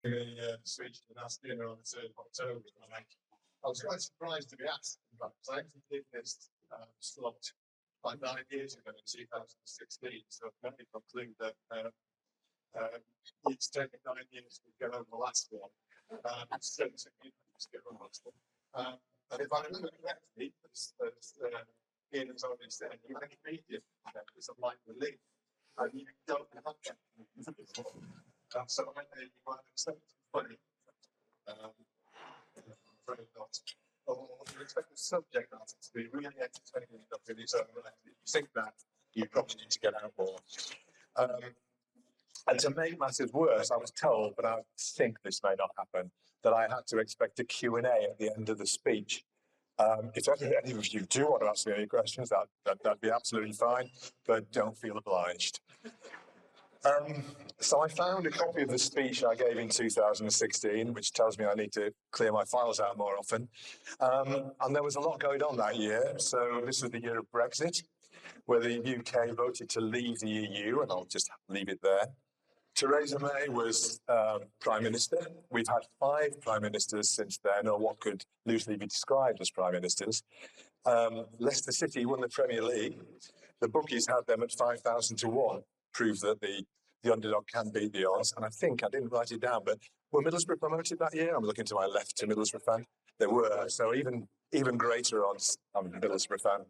a speech to the NASS dinner on the 3rd of October. I was quite surprised to be asked, in fact, because I actually did this slot like 9 years ago in 2016, so I can only conclude that it's taken 9 years to get over the last one. It's 17 years to get over the last one. And if I remember correctly, as Ian has already said, you make a medium it's a light relief, and you don't have that. So I think you might have said it's funny. Very not. Or you expect the subject matter to be really entertaining enough in its own right. If you think that, you probably need to get out more. And to make matters worse, I was told, but I think this may not happen, that I had to expect a Q&A at the end of the speech. If any of you do want to ask me any questions, that'd be absolutely fine, but don't feel obliged. So I found a copy of the speech I gave in 2016, which tells me I need to clear my files out more often. And there was a lot going on that year. So this was the year of Brexit, where the UK voted to leave the EU, and I'll just leave it there. Theresa May was Prime Minister. We've had 5 Prime Ministers since then, or what could loosely be described as Prime Ministers. Leicester City won the Premier League. The bookies had them at 5,000 to 1, prove that the underdog can beat the odds. And I think, I didn't write it down, but were Middlesbrough promoted that year? I'm looking to my left to Middlesbrough fan. They were, so even greater odds. I'm a Middlesbrough fan.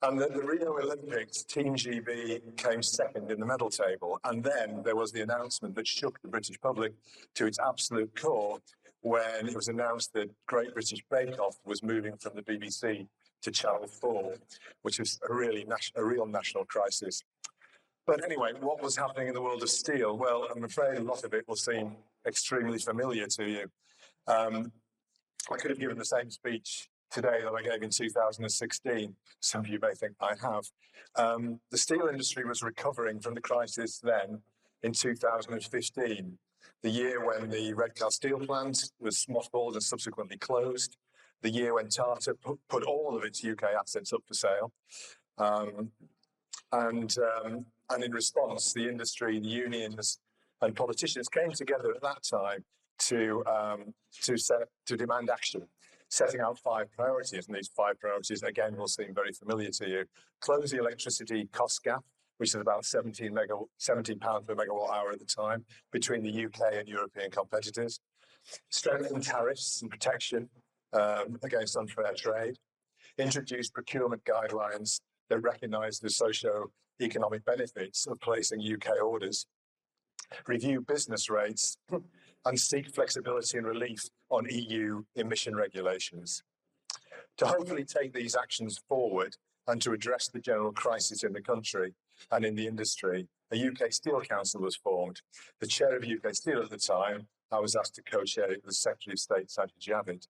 And the Rio Olympics, Team GB came second in the medal table. And then there was the announcement that shook the British public to its absolute core when it was announced that Great British Bake Off was moving from the BBC to Channel 4, which was a real national crisis. But anyway, what was happening in the world of steel? Well, I'm afraid a lot of it will seem extremely familiar to you. I could have given the same speech today that I gave in 2016. Some of you may think I have. The steel industry was recovering from the crisis then in 2015, the year when the Redcar steel plant was mothballed and subsequently closed, the year when Tata put all of its UK assets up for sale. And in response, the industry, the unions and politicians came together at that time to demand action, setting out 5 priorities. And these 5 priorities, again, will seem very familiar to you. Close the electricity cost gap, which is about £17 per megawatt hour at the time, between the UK and European competitors. Strengthen tariffs and protection against unfair trade. Introduce procurement guidelines that recognise the socio-economic benefits of placing UK orders. Review business rates and seek flexibility and relief on EU emission regulations. To hopefully take these actions forward and to address the general crisis in the country and in the industry, a UK Steel Council was formed. The chair of UK Steel at the time, I was asked to co-chair it with the Secretary of State, Sajid Javid.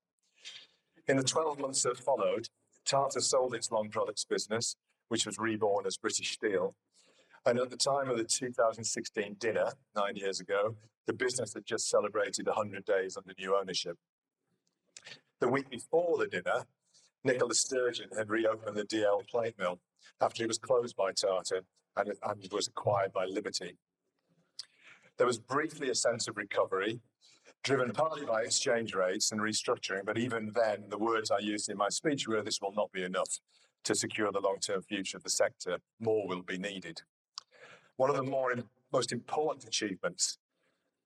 In the 12 months that followed, Tata sold its long products business, which was reborn as British Steel. And at the time of the 2016 dinner, 9 years ago, the business had just celebrated 100 days under new ownership. The week before the dinner, Nicola Sturgeon had reopened the DL plate mill after it was closed by Tata and it was acquired by Liberty. There was briefly a sense of recovery, driven partly by exchange rates and restructuring, but even then, the words I used in my speech were, this will not be enough to secure the long-term future of the sector. More will be needed. One of the most important achievements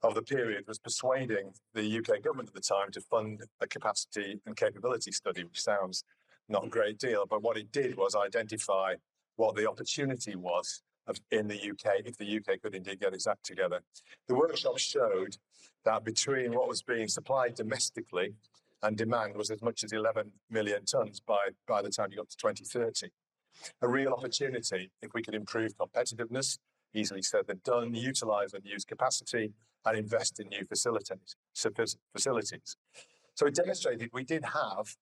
of the period was persuading the UK government at the time to fund a capacity and capability study, which sounds not a great deal, but what it did was identify what the opportunity was in the UK, if the UK could indeed get its act together. The workshop showed that between what was being supplied domestically and demand was as much as 11 million tonnes by the time you got to 2030. A real opportunity if we could improve competitiveness, easily said than done, utilise and use capacity and invest in new facilities. So it demonstrated we did have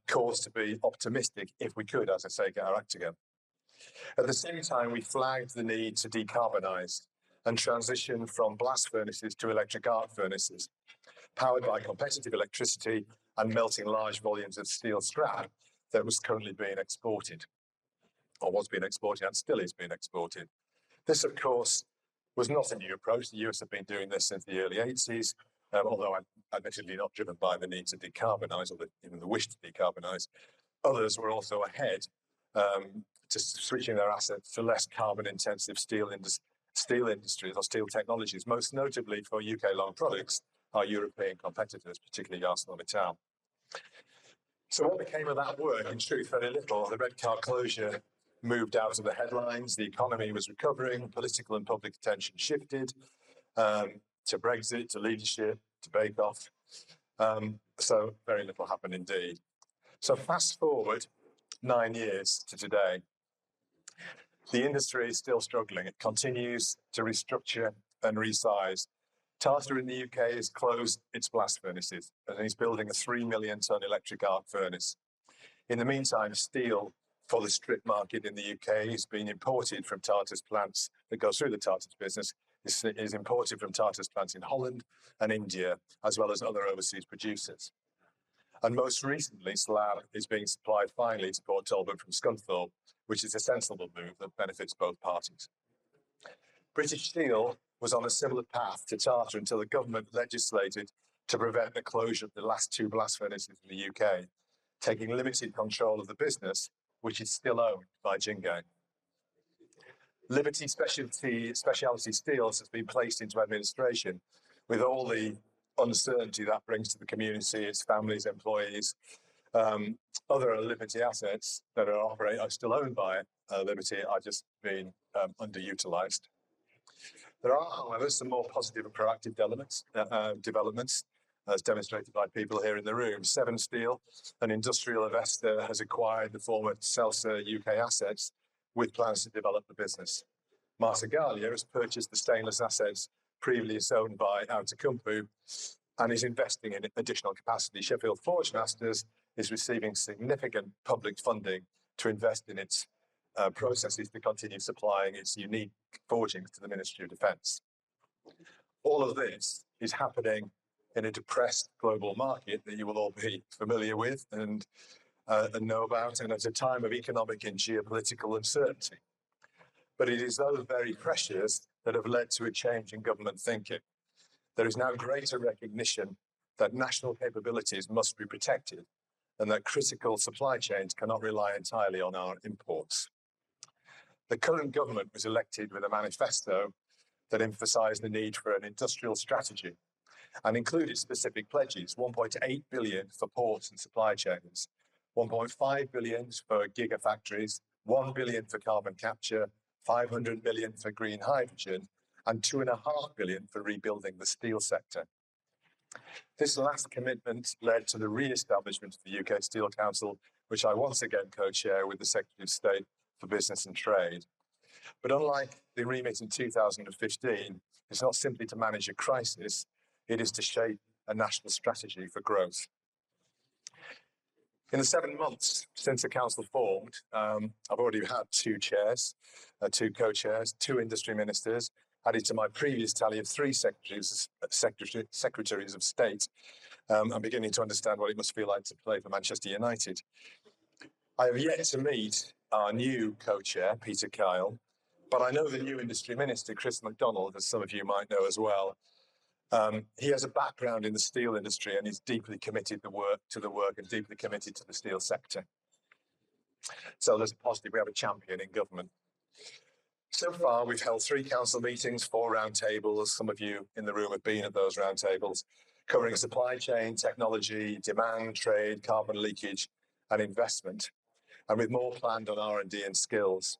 cause to be optimistic if we could, as I say, get our act together. At the same time, we flagged the need to decarbonise and transition from blast furnaces to electric arc furnaces, powered by competitive electricity and melting large volumes of steel scrap that was currently being exported, or was being exported and still is being exported. This, of course, was not a new approach. The US have been doing this since the early 80s, although admittedly not driven by the need to decarbonise or even the wish to decarbonise. Others were also ahead, to switching their assets to less carbon-intensive steel industries or steel technologies, most notably for UK long products, our European competitors, particularly ArcelorMittal. So what became of that work? In truth, very little. The red car closure moved out of the headlines. The economy was recovering. Political and public attention shifted to Brexit, to leadership, to Bake Off. So very little happened indeed. So fast forward 9 years to today. The industry is still struggling. It continues to restructure and resize. Tata in the UK has closed its blast furnaces and is building a 3 million tonne electric arc furnace. In the meantime, steel for the strip market in the UK is being imported from Tata's plants that go through the Tata's business, is imported from Tata's plants in Holland and India, as well as other overseas producers. And most recently, slab is being supplied finally to Port Talbot from Scunthorpe, which is a sensible move that benefits both parties. British Steel was on a similar path to Tata until the government legislated to prevent the closure of the last 2 blast furnaces in the UK, taking limited control of the business, which is still owned by Jingay. Liberty Specialty Steels has been placed into administration with all the uncertainty that brings to the community, its families, employees. Other Liberty assets that are still owned by Liberty are just being underutilised. There are, however, some more positive and proactive developments, as demonstrated by people here in the room. Seven Steel, an industrial investor, has acquired the former Celsa UK assets with plans to develop the business. Martagalia has purchased the stainless assets previously owned by Outokumpu and is investing in additional capacity. Sheffield Forge Masters is receiving significant public funding to invest in its processes to continue supplying its unique forgings to the Ministry of Defence. All of this is happening in a depressed global market that you will all be familiar with and know about, and at a time of economic and geopolitical uncertainty. But it is those very pressures that have led to a change in government thinking. There is now greater recognition that national capabilities must be protected and that critical supply chains cannot rely entirely on our imports. The current government was elected with a manifesto that emphasised the need for an industrial strategy and included specific pledges: 1.8 billion for ports and supply chains, 1.5 billion for gigafactories, 1 billion for carbon capture, 500 million for green hydrogen, and 2.5 billion for rebuilding the steel sector. This last commitment led to the re-establishment of the UK Steel Council, which I once again co-chair with the Secretary of State for Business and Trade. But unlike the remit in 2015, it's not simply to manage a crisis, it is to shape a national strategy for growth. In the 7 months since the council formed, I've already had 2 chairs, 2 co-chairs, 2 industry ministers, added to my previous tally of 3 secretaries of state. I'm beginning to understand what it must feel like to play for Manchester United. I have yet to meet our new co-chair, Peter Kyle, but I know the new industry minister, Chris MacDonald, as some of you might know as well. He has a background in the steel industry and is deeply committed to the work and deeply committed to the steel sector. So there's a positive, we have a champion in government. So far, we've held 3 council meetings, 4 roundtables. Some of you in the room have been at those roundtables, covering supply chain, technology, demand, trade, carbon leakage, and investment, and with more planned on R&D and skills.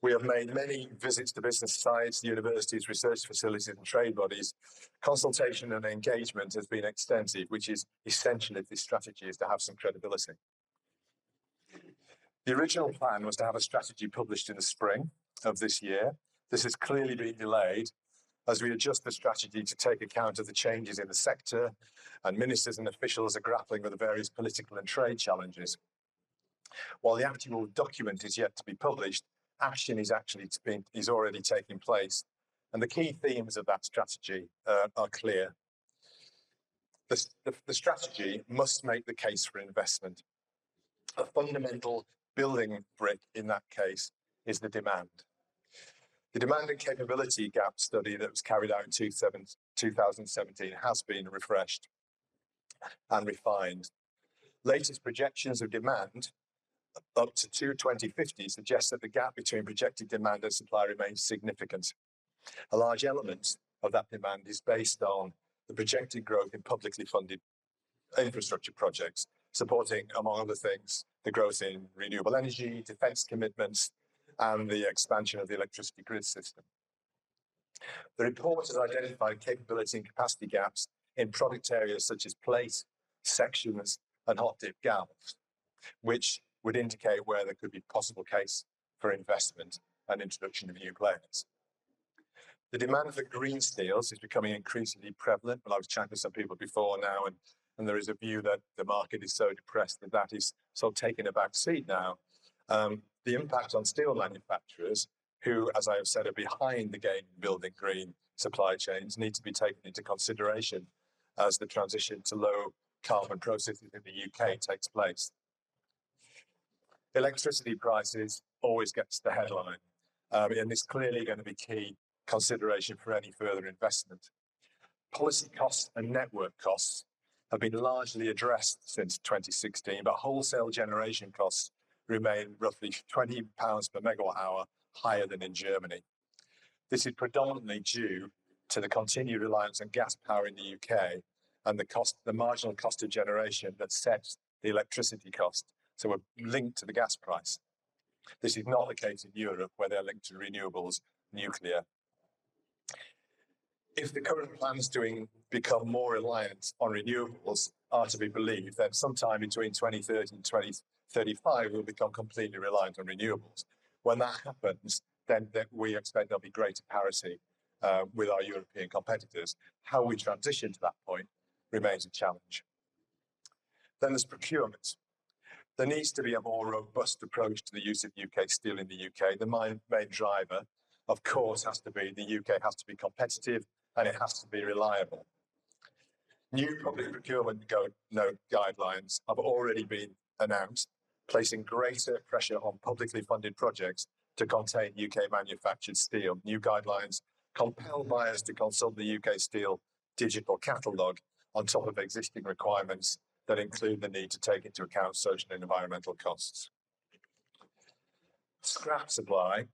We have made many visits to business sites, universities, research facilities, and trade bodies. Consultation and engagement has been extensive, which is essential if this strategy is to have some credibility. The original plan was to have a strategy published in the spring of this year. This has clearly been delayed as we adjust the strategy to take account of the changes in the sector, and ministers and officials are grappling with the various political and trade challenges. While the actual document is yet to be published, action is already taking place, and the key themes of that strategy are clear. The strategy must make the case for investment. A fundamental building brick in that case is the demand. The demand and capability gap study that was carried out in 2017 has been refreshed and refined. Latest projections of demand up to 2050 suggest that the gap between projected demand and supply remains significant. A large element of that demand is based on the projected growth in publicly funded infrastructure projects, supporting, among other things, the growth in renewable energy, defence commitments, and the expansion of the electricity grid system. The report has identified capability and capacity gaps in product areas such as plate, sections, and hot dip galves, which would indicate where there could be possible case for investment and introduction of new players. The demand for green steels is becoming increasingly prevalent. Well, I was chatting to some people before now, and there is a view that the market is so depressed that that is sort of taking a back seat now. The impact on steel manufacturers, who, as I have said, are behind the game in building green supply chains, need to be taken into consideration as the transition to low carbon processes in the UK takes place. Electricity prices always gets the headline, and it's clearly going to be key consideration for any further investment. Policy costs and network costs have been largely addressed since 2016, but wholesale generation costs remain roughly £20 per megawatt hour higher than in Germany. This is predominantly due to the continued reliance on gas power in the UK and the marginal cost of generation that sets the electricity cost. So we're linked to the gas price. This is not the case in Europe, where they're linked to renewables, nuclear. If the current plans to become more reliant on renewables are to be believed, then sometime between 2030 and 2035, we'll become completely reliant on renewables. When that happens, then we expect there'll be greater parity with our European competitors. How we transition to that point remains a challenge. Then there's procurement. There needs to be a more robust approach to the use of UK steel in the UK. The main driver, of course, has to be the UK has to be competitive and it has to be reliable. New public procurement guidelines have already been announced, placing greater pressure on publicly funded projects to contain UK manufactured steel. New guidelines compel buyers to consult the UK Steel digital catalogue on top of existing requirements that include the need to take into account social and environmental costs. Scrap supply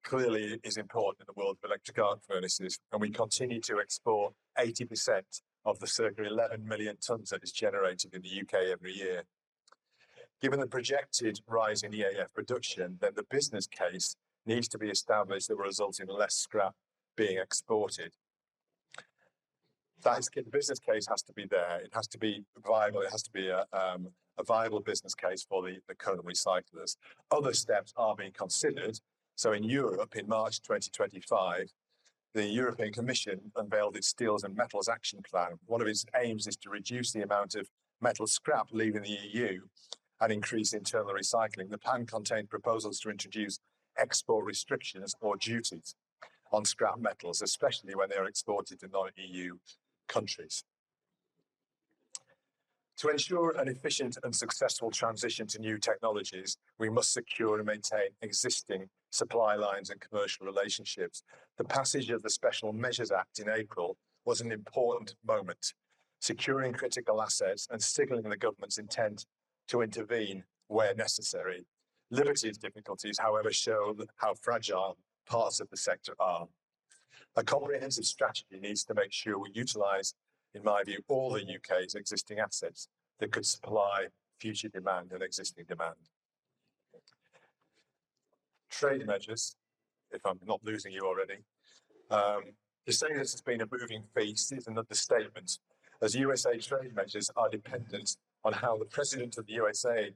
clearly is important in the world of electric arc furnaces, and we continue to export 80% of the circa 11 million tonnes that is generated in the UK every year. Given the projected rise in EAF production, then the business case needs to be established that will result in less scrap being exported. The business case has to be there. It has to be viable. It has to be a viable business case for the current recyclers. Other steps are being considered. So in Europe, in March 2025, the European Commission unveiled its Steels and Metals Action Plan. One of its aims is to reduce the amount of metal scrap leaving the EU and increase internal recycling. The plan contained proposals to introduce export restrictions or duties on scrap metals, especially when they are exported to non-EU countries. To ensure an efficient and successful transition to new technologies, we must secure and maintain existing supply lines and commercial relationships. The passage of the Special Measures Act in April was an important moment, securing critical assets and signalling the government's intent to intervene where necessary. Liberty's difficulties, however, show how fragile parts of the sector are. A comprehensive strategy needs to make sure we utilise, in my view, all the UK's existing assets that could supply future demand and existing demand. Trade measures, if I'm not losing you already, to say this has been a moving feast is an understatement, as USA trade measures are dependent on how the President of the USA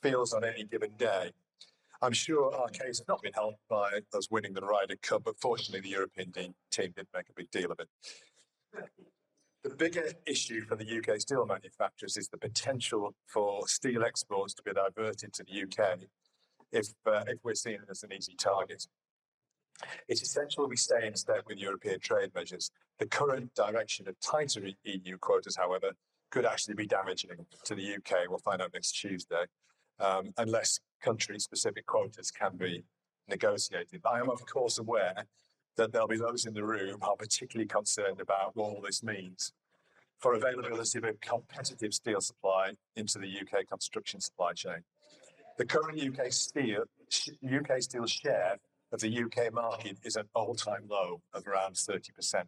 feels on any given day. I'm sure our case has not been helped by us winning the Ryder Cup, but fortunately the European team did make a big deal of it. The bigger issue for the UK steel manufacturers is the potential for steel exports to be diverted to the UK if we're seen as an easy target. It's essential we stay in step with European trade measures. The current direction of tighter EU quotas, however, could actually be damaging to the UK. We'll find out next Tuesday, unless country-specific quotas can be negotiated. I am, of course, aware that there'll be those in the room who are particularly concerned about what all this means for availability of a competitive steel supply into the UK construction supply chain. The current UK steel share of the UK market is an all-time low of around 30%.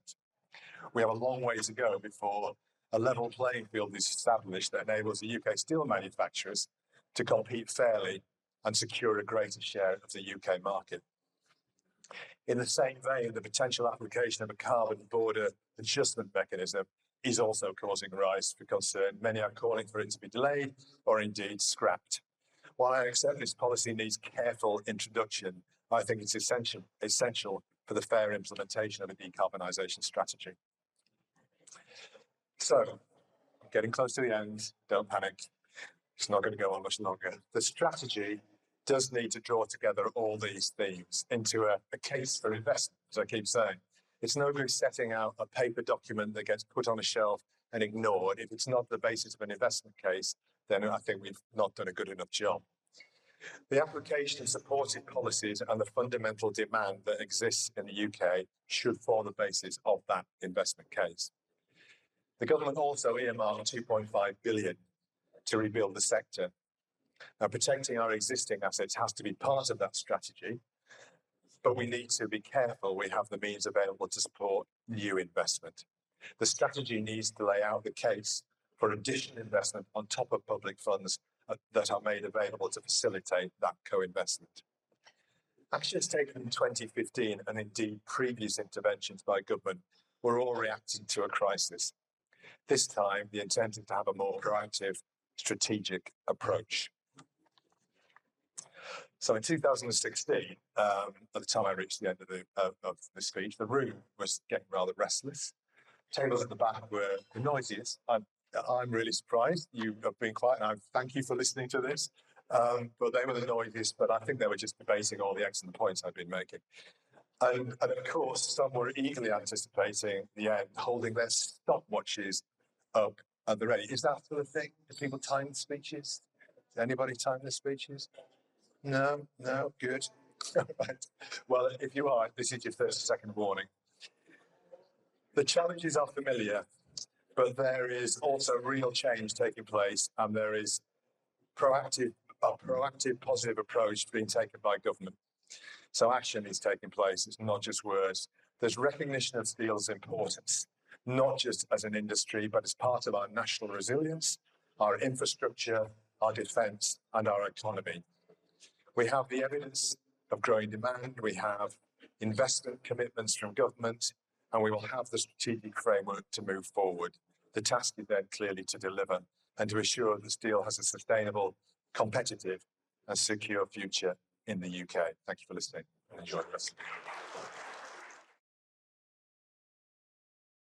We have a long way to go before a level playing field is established that enables the UK steel manufacturers to compete fairly and secure a greater share of the UK market. In the same vein, the potential application of a carbon border adjustment mechanism is also causing rise for concern. Many are calling for it to be delayed or indeed scrapped. While I accept this policy needs careful introduction, I think it's essential for the fair implementation of a decarbonisation strategy. So, getting close to the end, don't panic. It's not going to go on much longer. The strategy does need to draw together all these themes into a case for investment, as I keep saying. It's no good setting out a paper document that gets put on a shelf and ignored. If it's not the basis of an investment case, then I think we've not done a good enough job. The application of supportive policies and the fundamental demand that exists in the UK should form the basis of that investment case. The government also earmarked 2.5 billion to rebuild the sector. Now, protecting our existing assets has to be part of that strategy, but we need to be careful we have the means available to support new investment. The strategy needs to lay out the case for additional investment on top of public funds that are made available to facilitate that co-investment. Actions taken in 2015 and indeed previous interventions by government were all reacting to a crisis. This time, the intent is to have a more proactive, strategic approach. So in 2016, at the time I reached the end of the speech, the room was getting rather restless. Tables at the back were the noisiest. I'm really surprised. You have been quiet, and I thank you for listening to this. But they were the noisiest, but I think they were just debating all the excellent points I've been making. And of course, some were eagerly anticipating the end, holding their stopwatches up at the ready. Is that sort of thing? Do people time speeches? Does anybody time their speeches? No, good. Right. Well, if you are, this is your 30-second warning. The challenges are familiar, but there is also real change taking place, and there is a proactive, positive approach being taken by government. So action is taking place. It's not just words. There's recognition of steel's importance, not just as an industry, but as part of our national resilience, our infrastructure, our defence, and our economy. We have the evidence of growing demand. We have investment commitments from government, and we will have the strategic framework to move forward. The task is then clearly to deliver and to ensure that steel has a sustainable, competitive, and secure future in the UK. Thank you for listening, and enjoy the rest of the day.